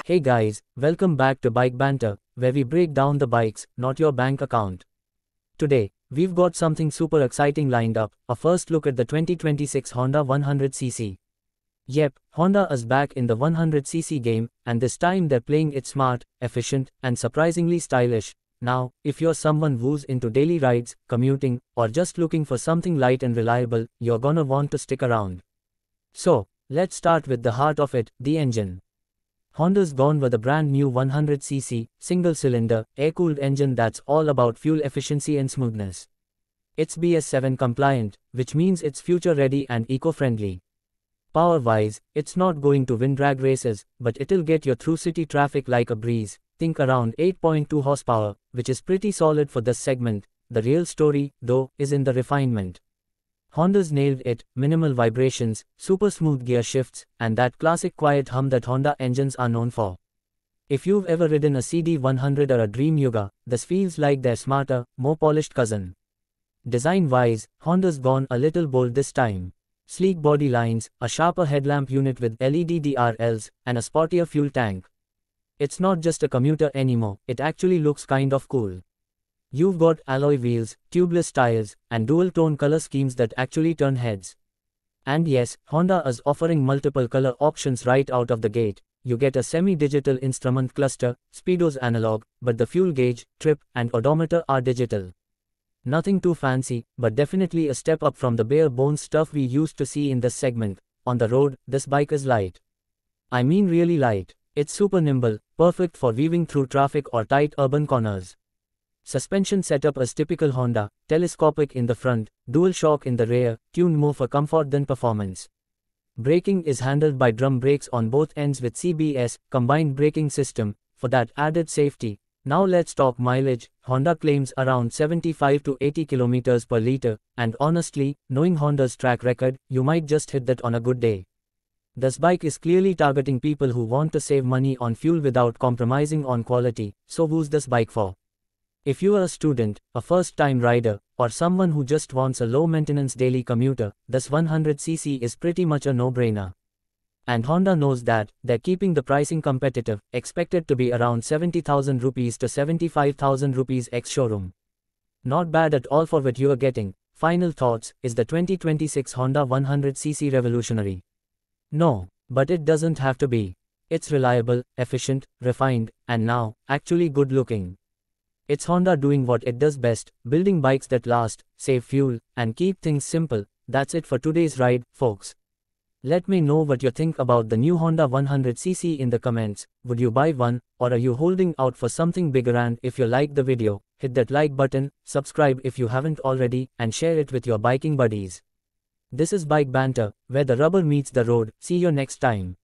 Hey guys, welcome back to Bike Banter, where we break down the bikes, not your bank account. Today, we've got something super exciting lined up, a first look at the 2026 Honda 100cc. Yep, Honda is back in the 100cc game, and this time they're playing it smart, efficient, and surprisingly stylish. Now, if you're someone who's into daily rides, commuting, or just looking for something light and reliable, you're gonna want to stick around. So, let's start with the heart of it, the engine. Honda's gone with a brand new 100cc, single-cylinder, air-cooled engine that's all about fuel efficiency and smoothness. It's BS7 compliant, which means it's future-ready and eco-friendly. Power-wise, it's not going to win drag races, but it'll get you through city traffic like a breeze. Think around 8.2 horsepower, which is pretty solid for this segment. The real story, though, is in the refinement. Honda's nailed it, minimal vibrations, super smooth gear shifts, and that classic quiet hum that Honda engines are known for. If you've ever ridden a CD100 or a Dream Yuga, this feels like their smarter, more polished cousin. Design-wise, Honda's gone a little bold this time. Sleek body lines, a sharper headlamp unit with LED DRLs, and a sportier fuel tank. It's not just a commuter anymore, it actually looks kind of cool. You've got alloy wheels, tubeless tires, and dual-tone color schemes that actually turn heads. And yes, Honda is offering multiple color options right out of the gate. You get a semi-digital instrument cluster, speedo's analog, but the fuel gauge, trip, and odometer are digital. Nothing too fancy, but definitely a step up from the bare-bones stuff we used to see in this segment. On the road, this bike is light. I mean really light. It's super nimble, perfect for weaving through traffic or tight urban corners. Suspension setup is typical Honda, telescopic in the front, dual shock in the rear, tuned more for comfort than performance. Braking is handled by drum brakes on both ends with CBS, combined braking system, for that added safety. Now let's talk mileage. Honda claims around 75 to 80 km per liter, and honestly, knowing Honda's track record, you might just hit that on a good day. This bike is clearly targeting people who want to save money on fuel without compromising on quality, so who's this bike for? If you are a student, a first-time rider, or someone who just wants a low-maintenance daily commuter, this 100cc is pretty much a no-brainer. And Honda knows that. They're keeping the pricing competitive, expected to be around 70,000 rupees to 75,000 rupees ex-showroom. Not bad at all for what you are getting. Final thoughts, is the 2026 Honda 100cc revolutionary? No, but it doesn't have to be. It's reliable, efficient, refined, and now, actually good-looking. It's Honda doing what it does best, building bikes that last, save fuel, and keep things simple. That's it for today's ride, folks. Let me know what you think about the new Honda 100cc in the comments. Would you buy one, or are you holding out for something bigger? And if you like the video, hit that like button, subscribe if you haven't already, and share it with your biking buddies. This is Bike Banter, where the rubber meets the road. See you next time.